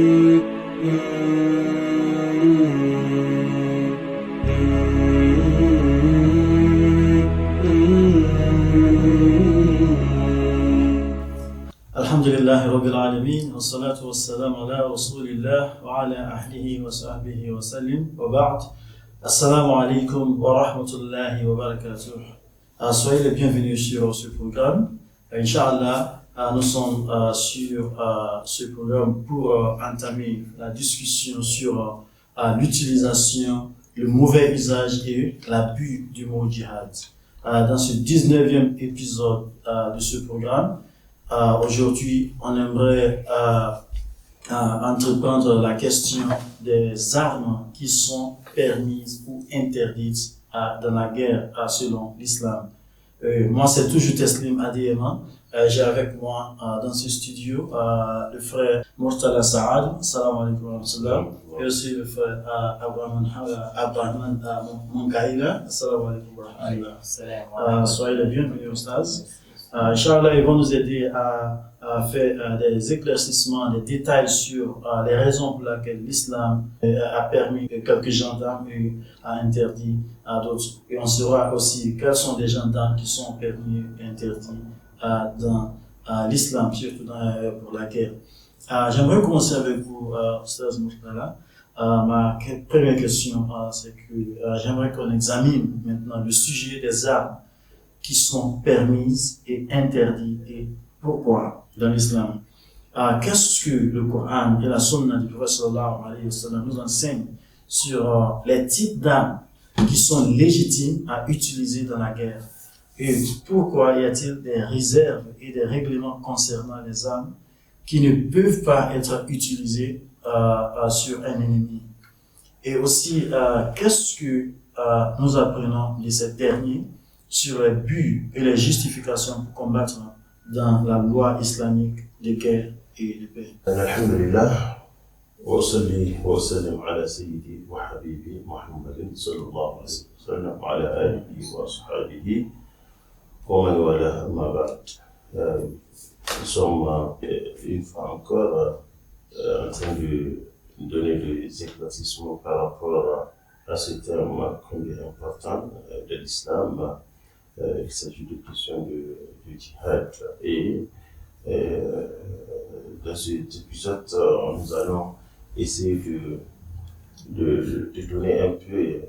Alhamdulillahi Rabbil Alamin, wa salatu wa salam ala Rasulillah wa ala ahlihi wa sahbihi wa sallim, wa ba'd. Assalamu alaikum wa rahmatullahi wa barakatuh. Soyez les bienvenus sur ce programme. Inch'Allah, nous sommes sur ce programme pour entamer la discussion sur l'utilisation, le mauvais usage et l'abus du mot djihad. Dans ce 19e épisode de ce programme, aujourd'hui, on aimerait entreprendre la question des armes qui sont permises ou interdites dans la guerre selon l'islam. Moi, c'est toujours Teslim Adeyema. J'ai avec moi dans ce studio le frère Murtala Saad, salam alaikum wa rahmatullah, et aussi le frère Abrahman Monkaïla, salam alaikum wa rahmatullah. Soyez les bienvenus, Ustaz. Inch'Allah, ils vont nous aider à faire des éclaircissements, des détails sur les raisons pour lesquelles l'islam a permis quelques gendarmes et a interdit d'autres. Et on saura aussi quels sont les gendarmes qui sont permis et interdits dans l'islam, surtout pour la guerre. J'aimerais commencer avec vous, Ustaz Murtala. Ma première question, c'est que j'aimerais qu'on examine maintenant le sujet des armes qui sont permises et interdites et pourquoi dans l'islam. Qu'est-ce que le Coran et la Sunna du prophète sallallahu alayhi wa sallam nous enseignent sur les types d'armes qui sont légitimes à utiliser dans la guerre et pourquoi y a-t-il des réserves et des règlements concernant les armes qui ne peuvent pas être utilisées sur un ennemi. Et aussi, qu'est-ce que nous apprenons de ces derniers sur les buts et les justifications pour combattre dans la loi islamique de guerre et de paix. Alhamdulillah, wa salli wa sallim ala sayyidi wa habibi Muhammadin sallallahu alayhi wa sallam wa ala alihi wa sahbihi wa man wala amma ba'd. Nous sommes une fois encore en train de donner des éclaircissements par rapport à ce terme combien important de l'islam. Il s'agit de questions de djihad et dans cet épisode, nous allons essayer de donner un peu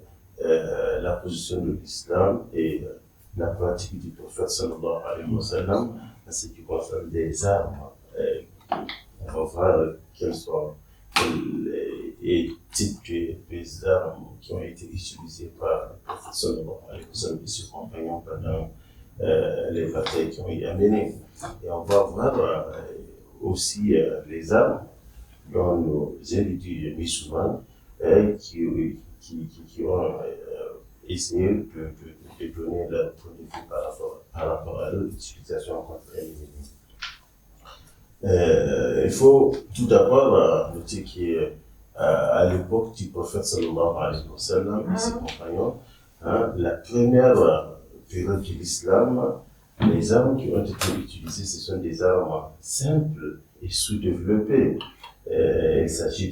la position de l'islam et la pratique du prophète sallallahu alayhi wa sallam en ce qui concerne des armes. On va voir quels sont les types des armes qui ont été utilisées par le prophète sallallahu alayhi wa sallam et ses compagnons pendant les batailles qui ont été menées. Et on va voir aussi les armes dont nos érudits musulmans qui ont essayé de donner leur point de vue par rapport à leur utilisation contre un ennemi. Il faut tout d'abord noter qu'à l'époque du prophète sallallahu alayhi wa sallam et ses compagnons, la première période de l'islam, les armes qui ont été utilisées, ce sont des armes simples et sous-développées. Il s'agit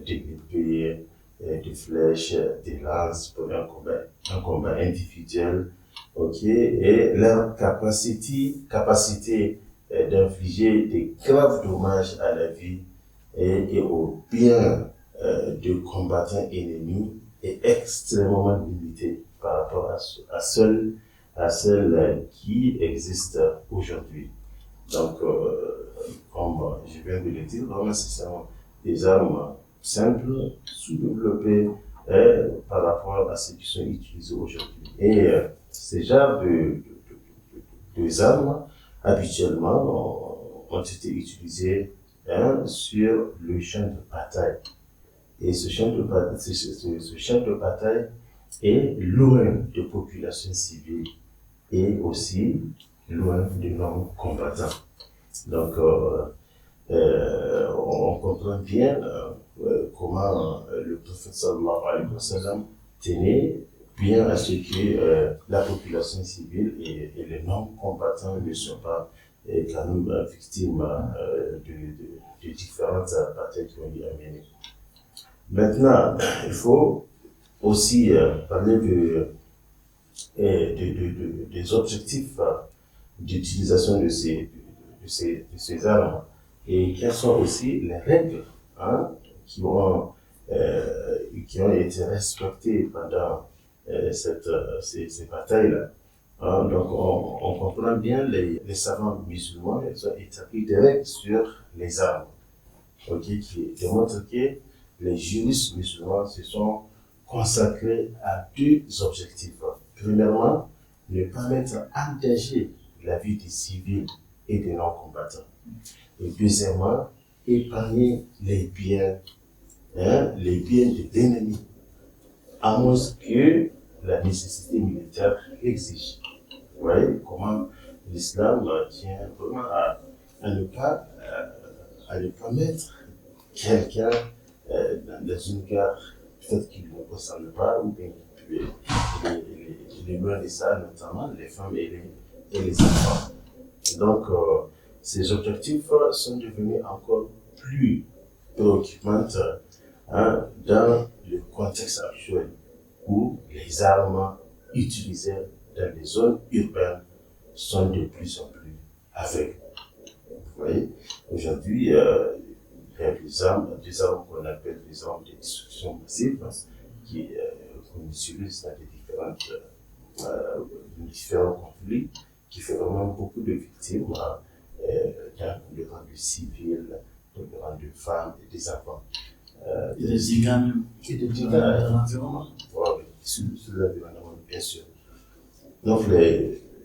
d'épées, de flèches, de lances pour un combat individuel, et leur capacité d'infliger des graves dommages à la vie et au bien de combattants ennemis est extrêmement limitée par rapport à celle qui existe aujourd'hui. Donc, comme je viens de le dire, vraiment, ce sont des armes simples, sous-développées par rapport à ceux qui sont utilisés aujourd'hui. Et ces genres de armes, habituellement, ont été utilisés sur le champ de bataille. Et ce champ de bataille est loin de populations civiles et aussi loin de non-combattants. Donc, on comprend bien comment le prophète sallallahu alayhi wa sallam tenait bien à ce que la population civile et les non-combattants ne soient pas est quand même victime de différentes batailles qui ont été amenées. Maintenant, il faut aussi parler des objectifs d'utilisation de ces armes et quelles sont aussi les règles hein, qui ont été respectées pendant ces batailles-là. Hein, donc on comprend bien les savants musulmans, ils ont établi des règles sur les armes, qui démontrent que les juristes musulmans se sont consacrés à deux objectifs. Premièrement, ne pas mettre en danger la vie des civils et des non-combattants. Et deuxièmement, épargner les biens de l'ennemi, à moins que la nécessité militaire exige. Vous voyez comment l'islam tient vraiment à ne pas mettre quelqu'un dans une guerre peut-être qu'il ne le concerne pas, ou bien les loin de ça, notamment les femmes et les enfants. Donc, ces objectifs sont devenus encore plus préoccupants dans le contexte actuel où les armes utilisées dans les zones urbaines sont de plus en plus aveugles. Vous voyez, aujourd'hui, il y a des armes qu'on appelle des armes de destruction massive qu'on utilise dans différents conflits qui fait vraiment beaucoup de victimes dans le rang de civils, dans le rang de femmes et des enfants. Et des dégâts même. Et des dégâts dans l'environnement. Oui, sur l'environnement, bien sûr. Donc,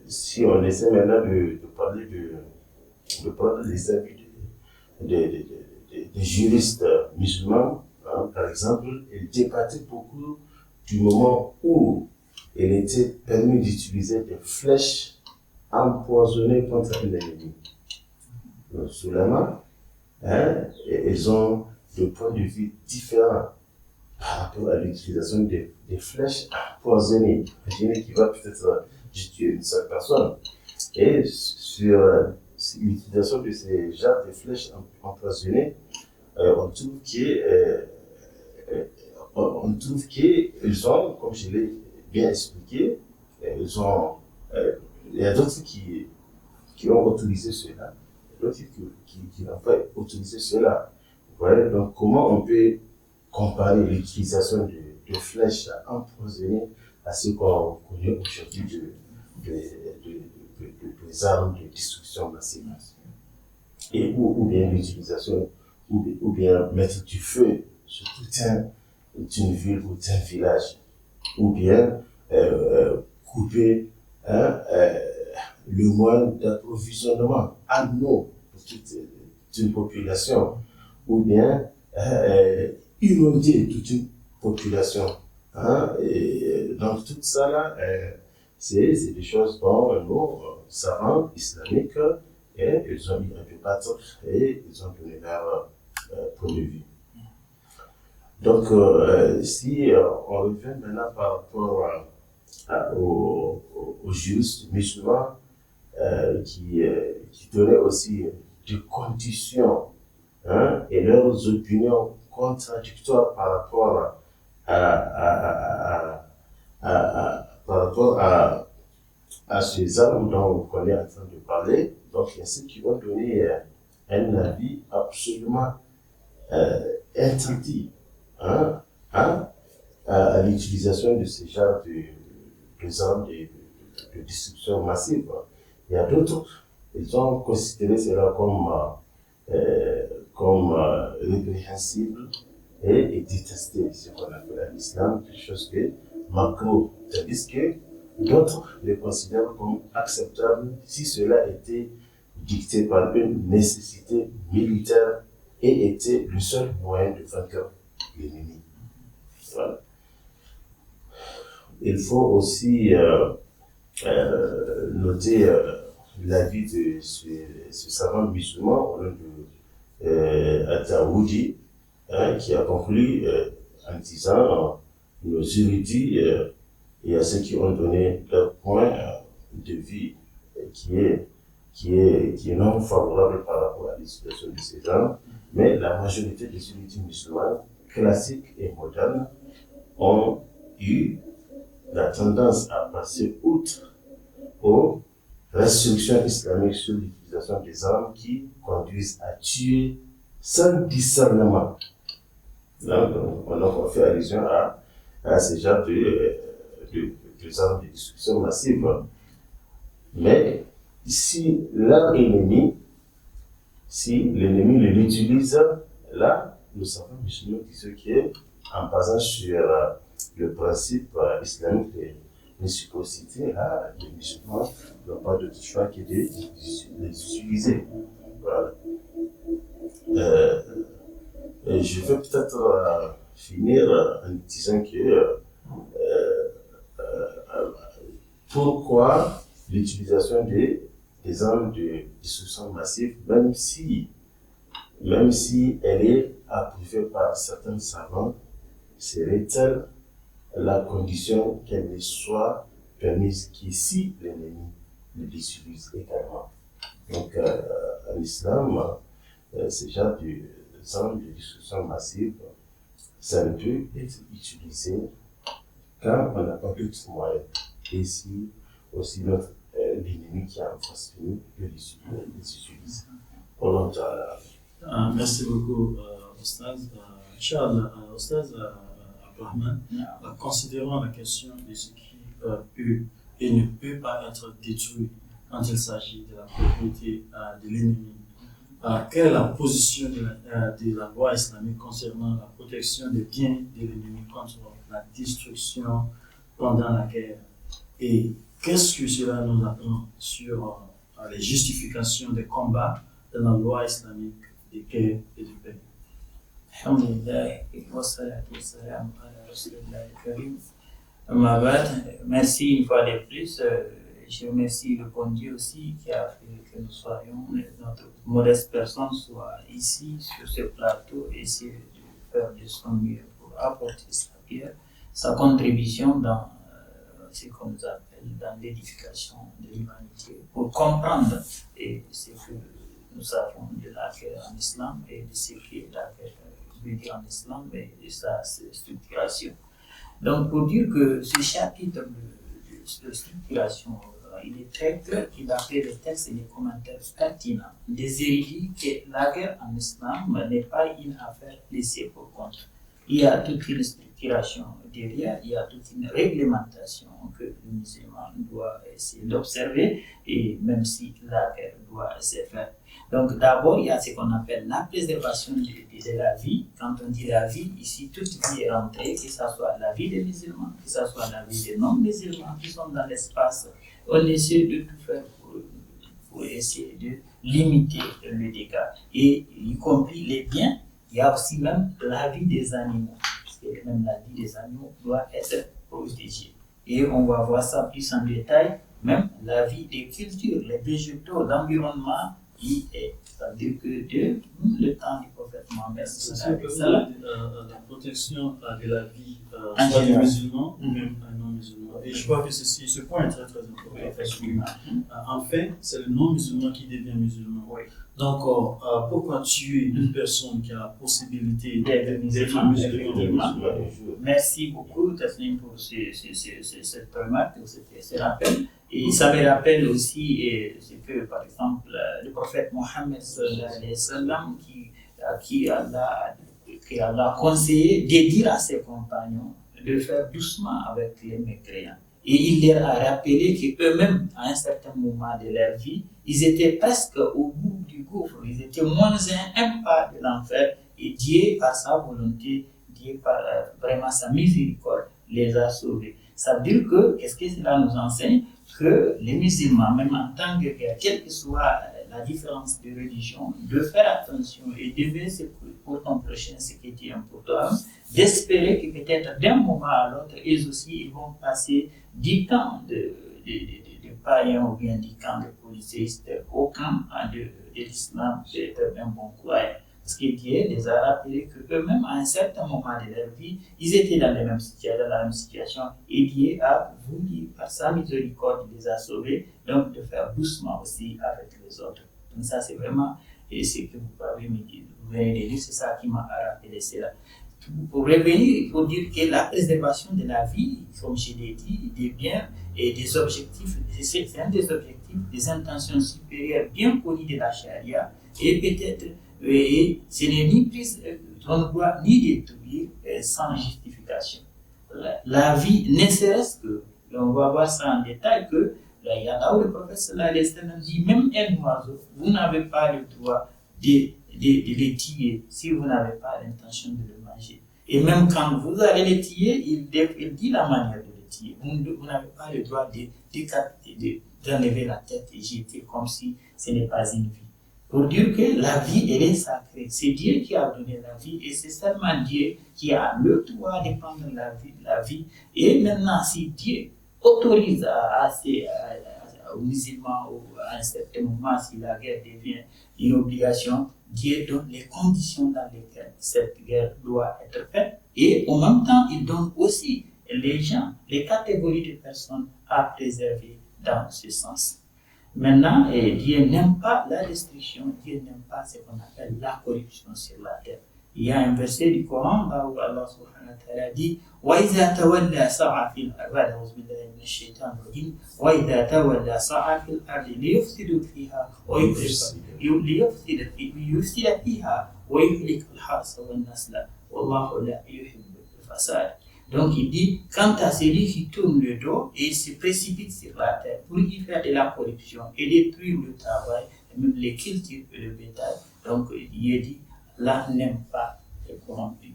si on essaie maintenant de parler de prendre les avis des juristes musulmans, hein, par exemple, ils débattaient beaucoup du moment où il était permis d'utiliser des flèches empoisonnées contre un ennemi. Donc, sous la main, hein, ils ont des points de vue différents par rapport à l'utilisation des flèches empoisonnées. Imaginez qu'il va peut-être tuer une seule personne. Et sur l'utilisation de ces genres de flèches empoisonnées, on trouve qu'ils ont, comme je l'ai bien expliqué, il y a d'autres qui ont autorisé cela, d'autres qui n'ont pas autorisé cela. Vous voyez, donc comment on peut comparer l'utilisation de flèches empoisonnées à ce qu'on connaît aujourd'hui des armes de destruction massive, et ou bien l'utilisation, ou bien mettre du feu sur une ville ou un village, ou bien couper le moyen d'approvisionnement en eau pour toute une population, ou bien inonder toute une population. Hein? Et donc tout ça là, c'est des choses dont nos savants islamiques ils ont mis un peu battre et ils ont donné leur point de vue. Donc si on revient maintenant par rapport aux juristes musulmans qui donnaient aussi des conditions et leurs opinions contradictoires par rapport à ces armes dont on est en train de parler. Donc, il y a ceux qui ont donné un avis absolument interdit à l'utilisation de ces genres d'armes de destruction massive. Il y a d'autres, ils ont considéré cela comme répréhensible et détesté, ce qu'on appelle à l'islam, quelque chose que macro, tandis que d'autres les considèrent comme acceptable si cela était dicté par une nécessité militaire et était le seul moyen de vaincre l'ennemi. Voilà. Il faut aussi noter l'avis de ce savant musulman au nom de Ataoudi, qui a conclu en disant nos érudits et à ceux qui ont donné leur point de vue qui est qui est non favorable par rapport à la situation de ces gens, mais la majorité des sunnites musulmans, classiques et modernes, ont eu la tendance à passer outre aux restrictions islamiques sur l'utilisation des armes qui conduisent à tuer sans discernement. Donc, on fait allusion à ce genre de armes de destruction massive. Mais si leur ennemi, si l'ennemi l'utilise, là, nous savons musulmans qui est en basant sur le principe islamique de réciprocité, là, les musulmans n'ont pas d'autre choix que de les utiliser. Voilà. Et je vais peut-être finir en disant que pourquoi l'utilisation des armes de destruction massive, même si elle est approuvée par certains savants, serait-elle la condition qu'elle ne soit permise qu'ici l'ennemi le utilise également. Donc, en islam, ce genre d'armes de destruction massive, ça ne peut être utilisé quand on n'a pas d'autres moyens. Et si aussi l'ennemi qui est en face de nous peut les utiliser. Merci beaucoup, Ostaz. Inch'Allah, Ostaz Abdurrahman, considérant la question de ce qui peut et ne peut pas être détruit quand il s'agit de la propriété de l'ennemi. Quelle est la position de la loi islamique concernant la protection des biens de l'ennemi contre la destruction pendant la guerre? Et qu'est-ce que cela nous apprend sur les justifications des combats dans la loi islamique de guerre et de paix? Merci une fois de plus. Je remercie le bon Dieu aussi qui a fait que nous soyons, notre modeste personne soit ici sur ce plateau et essayer de faire de son mieux pour apporter sa pierre, sa contribution dans ce qu'on nous appelle dans l'édification de l'humanité, pour comprendre ce que nous savons de la guerre en islam et de ce que la guerre veut dire en islam et de sa structuration. Donc pour dire que ce chapitre de structuration, il est très clair qu'il a fait des textes et des commentaires pertinents, des érudits que la guerre en islam n'est pas une affaire laissée pour compte. Il y a toute une structuration derrière, il y a toute une réglementation que le musulman doit essayer d'observer, et même si la guerre doit se faire. Donc d'abord, il y a ce qu'on appelle la préservation de la vie. Quand on dit la vie, ici, toute vie est rentrée, que ce soit la vie des musulmans, que ce soit la vie des non-musulmans qui sont dans l'espace. On essaie de tout faire pour essayer de limiter le dégât, et y compris les biens. Il y a aussi même la vie des animaux, parce que même la vie des animaux doit être protégée. Et on va voir ça plus en détail, même la vie des cultures, les végétaux, l'environnement qui est. C'est-à-dire que le temps du prophète Mohammed, c'est sûr que la protection de la vie, soit des musulmans ou même non-musulmans. Et je crois que ce point est très très important. Effectivement. Enfin, c'est le non-musulman qui devient musulman. Oui. Donc, pourquoi tuer une personne qui a la possibilité d'être musulman? Merci beaucoup, Tasnim, pour cette remarque, ce rappel. Et ça me rappelle aussi ce que, par exemple, le prophète Mohammed qui Allah a conseillé de dire à ses compagnons de faire doucement avec les mécréants. Et il leur a rappelé qu'eux-mêmes, à un certain moment de leur vie, ils étaient presque au bout du gouffre, ils étaient moins un pas de l'enfer, et Dieu, par sa volonté, Dieu, par vraiment sa miséricorde, les a sauvés. Ça veut dire que, qu'est-ce que cela nous enseigne? Que les musulmans, même en tant que quelle que soit la différence de religion, de faire attention et d'aimer pour ton prochain ce qui est pour toi, d'espérer que peut-être d'un moment à l'autre, eux aussi, ils vont passer du camp de païens ou bien du camp de polythéistes au camp de l'islam, c'est un bon croyant. Parce que Dieu les a rappelés qu'eux-mêmes, à un certain moment de leur vie, ils étaient dans la même situation. Et Dieu a voulu, par sa miséricorde, il les a sauvés, donc de faire doucement aussi avec les autres. Donc ça, c'est vraiment ce que vous venez de dire, c'est ça qui m'a rappelé cela. Pour revenir, il faut dire que la préservation de la vie, comme je l'ai dit, des biens et des objectifs, c'est un des objectifs, des intentions supérieures bien connues de la charia, et peut-être, ce n'est ni prise, on ne doit ni détruire sans justification. La vie, ne serait-ce que, on va voir ça en détail, que il y a là où le prophète sallallahu alayhi wa sallam dit, même un oiseau, vous n'avez pas le droit de les tuer si vous n'avez pas l'intention de le manger. Et même quand vous allez les tuer, il dit la manière de les tuer. Vous n'avez pas le droit d'enlever la tête et jeter comme si ce n'est pas une vie. Pour dire que la vie, elle est sacrée. C'est Dieu qui a donné la vie et c'est seulement Dieu qui a le droit de prendre la vie. Et maintenant, si Dieu autorise aux musulmans à un certain moment, si la guerre devient une obligation, Dieu donne les conditions dans lesquelles cette guerre doit être faite et en même temps, il donne aussi les gens, les catégories de personnes à préserver dans ce sens. Maintenant, Dieu n'aime pas la destruction, Dieu n'aime pas ce qu'on appelle la corruption sur la terre. Il y a un verset du Coran où Allah subhanahu wa ta'ala dit وَإِذَا تَوَلَّى سَعَى فِي الْأَرْضِ أَعُوذُ بِاللَّهِ مِنَ الشَّيْطَانِ الرَّجِيمِ وَإِذَا تَوَلَّى سَعَى فِي الْأَرْضِ لِيُفْسِدَ فِيهَا وَيُهْلِكَ الْحَرْثَ وَالنَّسْلَ وَاللَّهُ لَا يُحِبُّ الْفَسَادَ. Donc il dit, quant à celui qui tourne le dos et il se précipite sur la terre pour y faire de la corruption et détruire le travail, et même les cultures et le bétail, donc il dit, Allah n'aime pas les corrompus.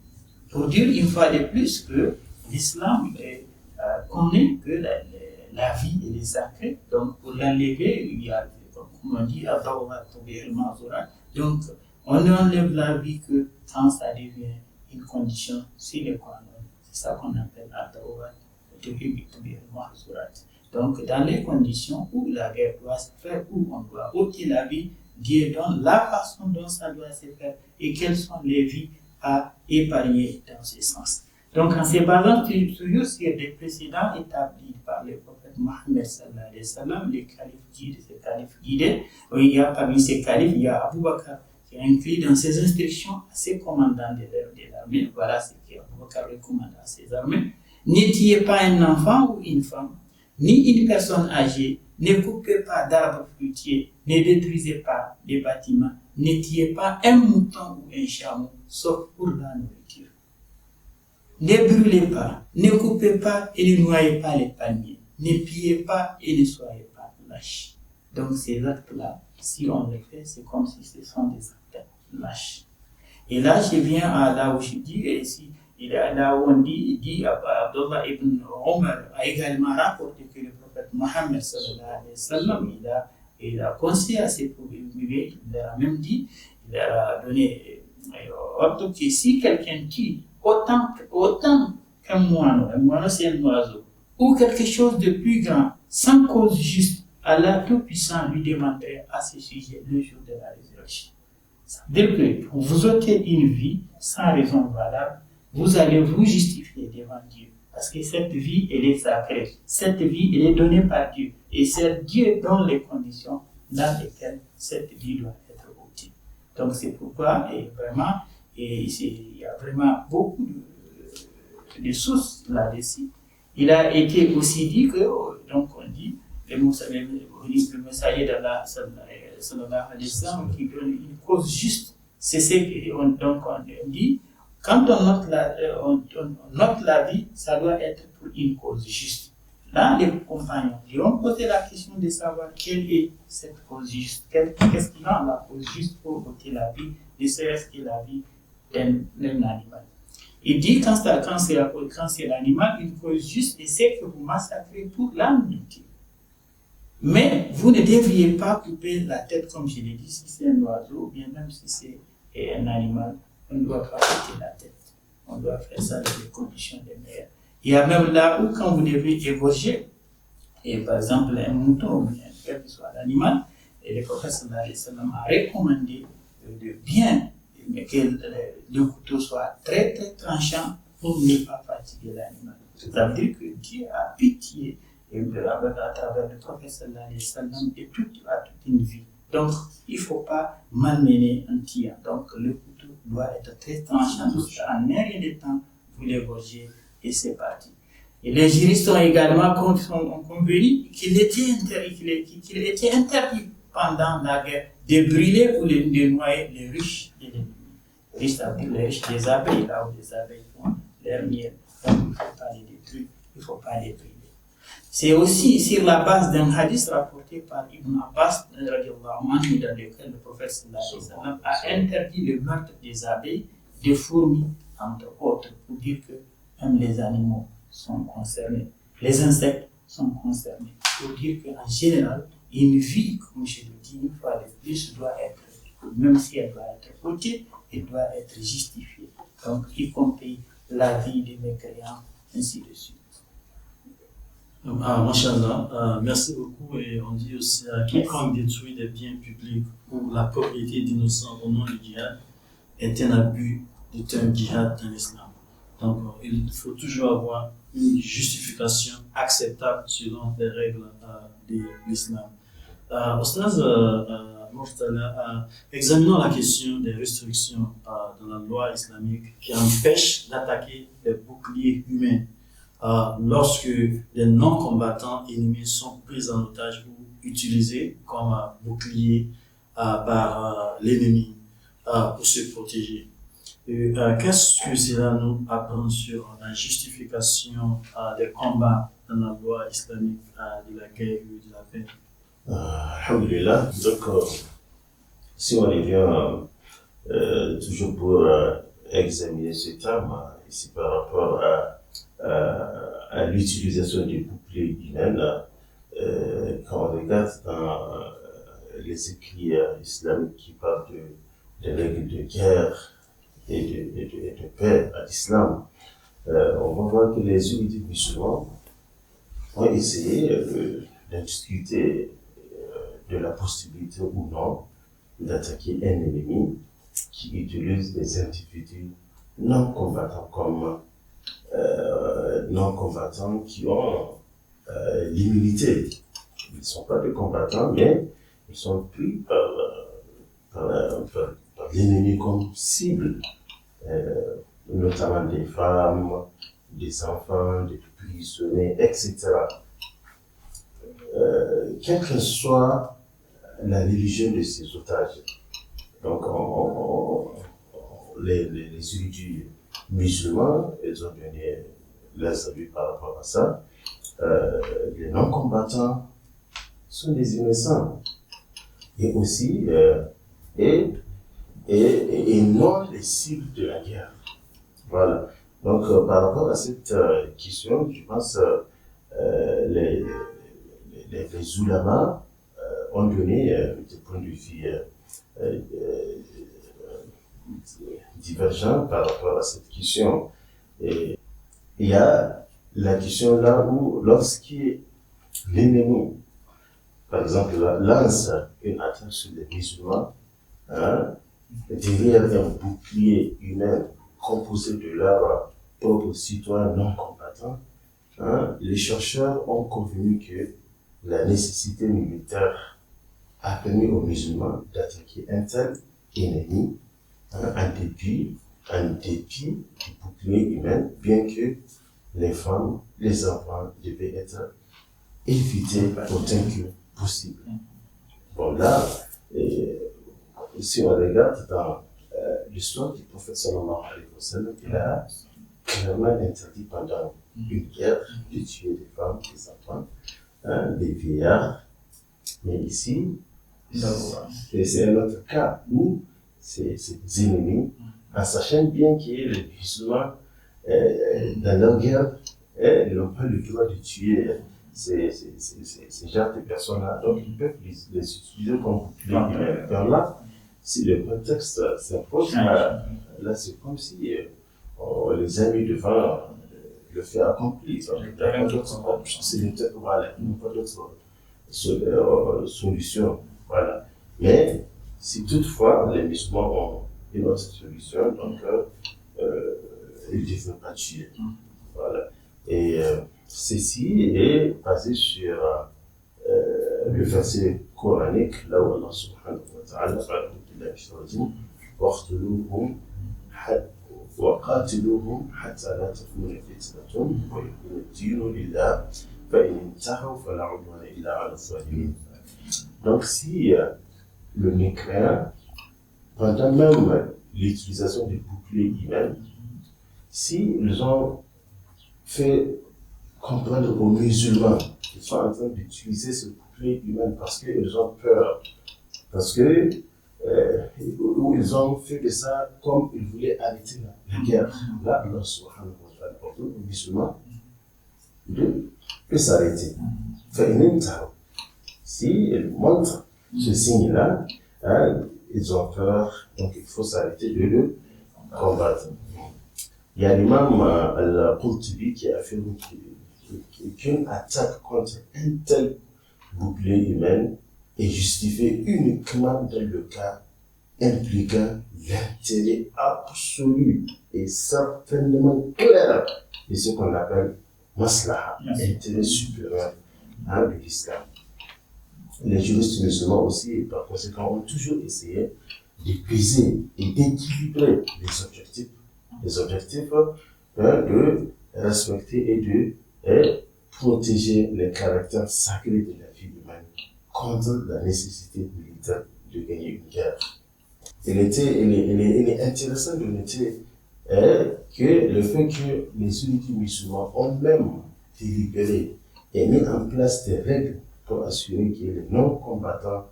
Pour dire une fois de plus que l'islam connaît que la vie elle est sacrée, donc pour l'enlever, il y a, comme on dit, donc on n'enlève la vie que quand ça devient une condition sine qua non. C'est ça qu'on appelle donc dans les conditions où la guerre doit se faire, où on doit ôter la vie, Dieu donne la façon dont ça doit se faire et quelles sont les vies à épargner dans ce sens. Donc en se basant toujours sur des précédents établis par le prophète Mohammed sallallahu alayhi wa sallam, les califes guidés, il y a parmi ces califes, il y a Abu Bakr qui est inclus dans ses instructions à ses commandants de l'armée. Voilà ce qu'Abu Bakr recommande à ses armées. Ne tuez pas un enfant ou une femme, ni une personne âgée, ne coupez pas d'arbres fruitiers, ne détruisez pas des bâtiments, ne tuez pas un mouton ou un chameau, sauf pour la nourriture. Ne brûlez pas, ne coupez pas et ne noyez pas les palmiers, ne pillez pas et ne soyez pas lâches. Donc ces actes-là, si on les fait, c'est comme si ce sont des actes lâches. Et là, je viens à là où je dis, et ici, là où on dit Abdullah ibn Omar a également rapporté que le prophète Mohammed sallallahu alayhi wa sallam, il a conseillé à ses pauvres, il leur a même dit, il leur a donné ordre que si quelqu'un tue autant qu'un moineau c'est un oiseau, ou quelque chose de plus grand, sans cause juste, Allah Tout-Puissant lui demanderait à ce sujet le jour de la résurrection. Ça veut dire que pour vous ôter une vie sans raison valable, vous allez vous justifier devant Dieu. Parce que cette vie, elle est sacrée. Cette vie, elle est donnée par Dieu. Et c'est Dieu dans les conditions dans lesquelles cette vie doit être ôtée. Donc c'est pourquoi, il y a vraiment beaucoup de sources là-dessus. Il a été aussi dit que, donc on dit, le messager d'Allah sallallahu alayhi wa sallam qui donne une cause juste, c'est ce qu'on dit. Quand on note la vie, ça doit être pour une cause juste. Là, les compagnons lui ont posé la question de savoir quelle est cette cause juste. Qu'est-ce qui rend la cause juste pour ôter la vie, ne serait-ce que la vie d'un animal. Il dit quand c'est l'animal, une cause juste, et c'est que vous massacrez pour la nourriture. Mais vous ne devriez pas couper la tête, comme je l'ai dit, si c'est un oiseau, ou bien même si c'est un animal, on ne doit pas couper la tête. On doit faire ça dans les conditions les meilleures. Il y a même là où, quand vous devez égorger, et par exemple un mouton ou bien quel que soit l'animal, et le prophète sallallahu alayhi wa sallam a recommandé de bien mais que le couteau soit très très tranchant pour ne pas fatiguer l'animal. Ça veut dire que Dieu a pitié à travers le prophète sallallahu alayhi wa sallam et toute une vie. Donc, il ne faut pas malmener un tir. Donc, le couteau doit être très tranchant. En un rien de temps, vous l'égorgez et c'est parti. Et les juristes ont également convenu qu'il était interdit pendant la guerre de brûler ou de noyer les riches de l'ennemi. Les riches, ça veut dire les riches des abeilles, là où les abeilles font leur miel. Donc, il ne faut pas les détruire, il ne faut pas les brûler. C'est aussi sur la base d'un hadith rapporté par Ibn Abbas, dans lequel le prophète sallallahu alayhi wa sallam a interdit le meurtre des abeilles, des fourmis, entre autres, pour dire que même les animaux sont concernés, les insectes sont concernés. Pour dire qu'en général, une vie, comme je le dis une fois de plus, doit être, même si elle doit être cotée, elle doit être justifiée. Donc, y compris la vie des mécréants, ainsi de suite. Mashallah, merci beaucoup. Et on dit aussi quiconque détruit des biens publics ou la propriété d'innocents au nom du djihad est un abus du terme djihad dans l'islam. Donc, il faut toujours avoir une justification acceptable selon les règles de l'islam. Oustaz Murtala, examinons la question des restrictions dans la loi islamique qui empêchent d'attaquer les boucliers humains lorsque les non-combattants ennemis sont pris en otage ou utilisés comme boucliers par l'ennemi pour se protéger. Qu'est-ce que cela nous apprend sur la justification des combats dans la loi islamique de la guerre ou de la paix? Alhamdulillah. Donc, si on revient toujours pour examiner ce terme, ici par rapport à l'utilisation du bouclier humain, quand on regarde dans les écrits islamiques qui parlent de règles de guerre et de paix à l'islam, on va voir que les unités musulmans ont essayé de discuter de la possibilité ou non d'attaquer un ennemi qui utilise des individus non combattants comme non-combattants qui ont l'immunité. Ils ne sont pas des combattants, mais ils sont pris par l'ennemi comme cible, notamment des femmes, des enfants, des prisonniers, etc. Quelle que soit la religion de ces otages, donc les individus musulmans, ils ont donné leurs avis par rapport à ça. Les non-combattants sont des innocents. Et aussi, et non les cibles de la guerre. Voilà. Donc, par rapport à cette question, je pense les ulamas ont donné des points de vue divergents par rapport à cette question. Et il y a la question là où, lorsque l'ennemi, par exemple, lance une attaque sur les musulmans, derrière un bouclier humain composé de leurs propres citoyens non combattants, les chercheurs ont convenu que la nécessité militaire a permis aux musulmans d'attaquer un tel ennemi en dépit du bouclier humain, bien que les femmes, les enfants devaient être évités autant que possible. Bon, là, si on regarde dans l'histoire du prophète sallallahu alayhi wa sallam, il a clairement interdit pendant une guerre de tuer des femmes, des enfants, des vieillards. Mais ici, c'est un autre cas où c'est des ennemis, en sachant bien que les musulmans, dans leur guerre, ils n'ont pas le droit de tuer ces genres de personnes-là. Donc, ils peuvent les utiliser comme bouclier. Alors là, si le contexte s'impose, là, c'est comme si on les a mis devant le fait accompli. Il n'y a pas d'autre solution. Voilà. Mais si toutefois les musulmans ont une autre solution, donc il ne devrait pas tuer. Voilà. Et ceci est basé sur le verset coranique, là où Allah subhanahu wa ta'ala وقاتلوهم حتى لا تكون فتنة ويكون الدين لله فإن انتهوا فلا عدوان إلا على الظالمين. Donc si le mécréant, pendant même l'utilisation des boucliers humains, si ils ont fait comprendre aux musulmans qu'ils sont en train d'utiliser ce bouclier humain parce qu'ils ont peur, parce que où ils ont fait de ça comme ils voulaient arrêter la guerre. Là, Allah subhanahu wa ta'ala ordonne aux musulmans de s'arrêter. S'ils montrent ce signe-là, ils ont peur, donc il faut s'arrêter de le combattre. Il y a l'imam Al-Qurtubi qui a affirmé qu'une attaque contre un tel bouclier humain est justifiée uniquement dans le cas impliquant l'intérêt absolu et certainement clair de ce qu'on appelle maslaha, intérêt supérieur de l'islam. Les juristes musulmans aussi, par conséquent, ont toujours essayé de peser et d'équilibrer les objectifs de respecter et de protéger les caractères sacrés de la vie humaine contre la nécessité militaire de gagner une guerre. Il est intéressant de noter que le fait que les unités musulmans ont même délibéré et mis en place des règles pour assurer que les non-combattants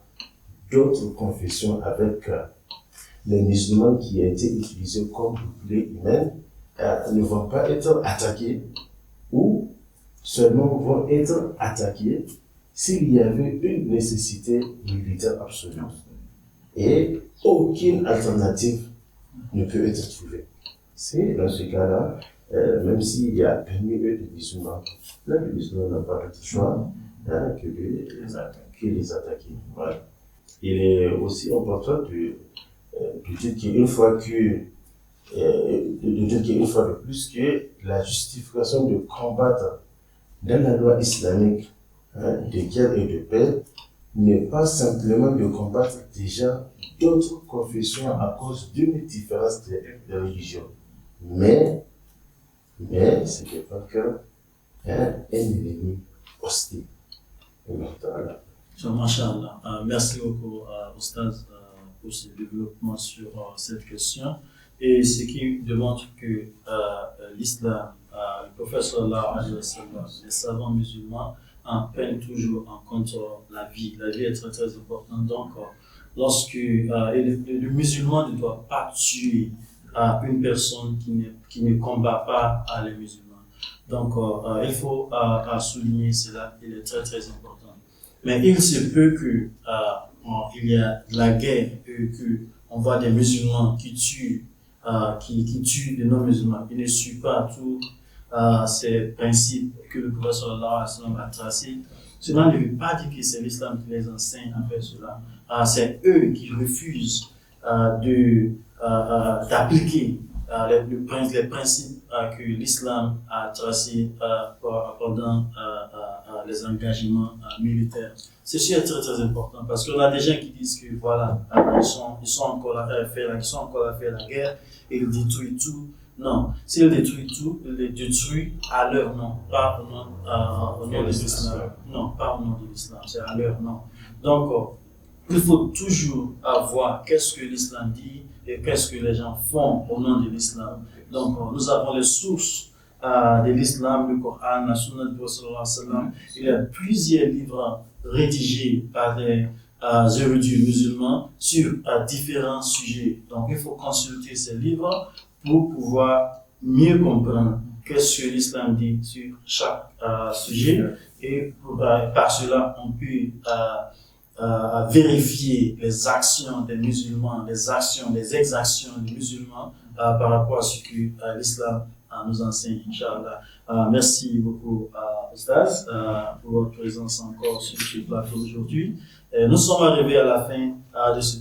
d'autres confessions avec les musulmans qui ont été utilisés comme boucliers humains ne vont pas être attaqués ou seulement vont être attaqués s'il y avait une nécessité militaire absolue. Et aucune alternative ne peut être trouvée. C'est dans ce cas-là, même s'il y a parmi eux des musulmans, là, les musulmans n'ont pas d'autre choix que les attaquer. Voilà. Il est aussi important de dire qu'une fois de plus que la justification de combattre dans la loi islamique de guerre et de paix n'est pas simplement de combattre déjà d'autres confessions à cause d'une différence de religion, mais c'est de vaincre un ennemi hostile. Masha'Allah. Merci beaucoup, Oustaz, pour ce développement sur cette question. Et ce qui démontre que l'islam, le prophète sallallahu alayhi wa sallam, les savants musulmans en prennent toujours en compte la vie. La vie est très très importante. Donc, lorsque le musulman ne doit pas tuer une personne qui ne combat pas les musulmans. Donc, il faut souligner cela, il est très très important. Mais il se peut que il y a de la guerre et qu'on voit des musulmans qui tuent des non-musulmans. Ils ne suivent pas tous ces principes que le prophète sallallahu alayhi wa sallam a tracés. Cela ne veut pas dire que c'est l'islam qui les enseigne à faire cela. C'est eux qui refusent d'appliquer les principes que l'islam a tracés pendant les engagements militaires. Ceci est très très important parce qu'on a des gens qui disent que voilà, ils sont encore à faire la guerre et ils détruisent tout. Non, s'ils détruisent tout, ils les détruisent à leur nom, pas au nom de l'islam. Non, pas au nom de l'islam, c'est à leur nom. Donc, il faut toujours voir qu'est-ce que l'islam dit et qu'est-ce que les gens font au nom de l'islam. Donc, nous avons les sources de l'islam, le Coran, la Sunna du Prophète sallallahu alayhi wa sallam. Il y a plusieurs livres rédigés par des érudits musulmans sur différents sujets. Donc, il faut consulter ces livres pour pouvoir mieux comprendre qu'est-ce que l'islam dit sur chaque sujet. Et par cela, on peut vérifier les actions des musulmans, les exactions des musulmans par rapport à ce que l'islam nous enseigne, Inch'Allah. Merci beaucoup, Oustaz, pour votre présence encore sur ce plateau aujourd'hui. Nous sommes arrivés à la fin de ce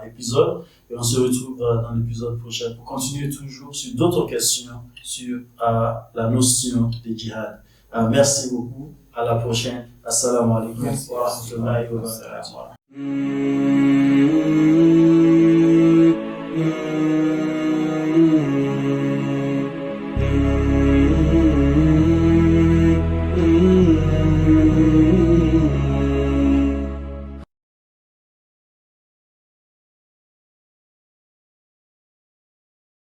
épisode et on se retrouve dans l'épisode prochain pour continuer toujours sur d'autres questions sur la notion de djihad. Merci beaucoup. À la prochaine. Assalamu alaikum wa rahmatullahi wa barakatuh.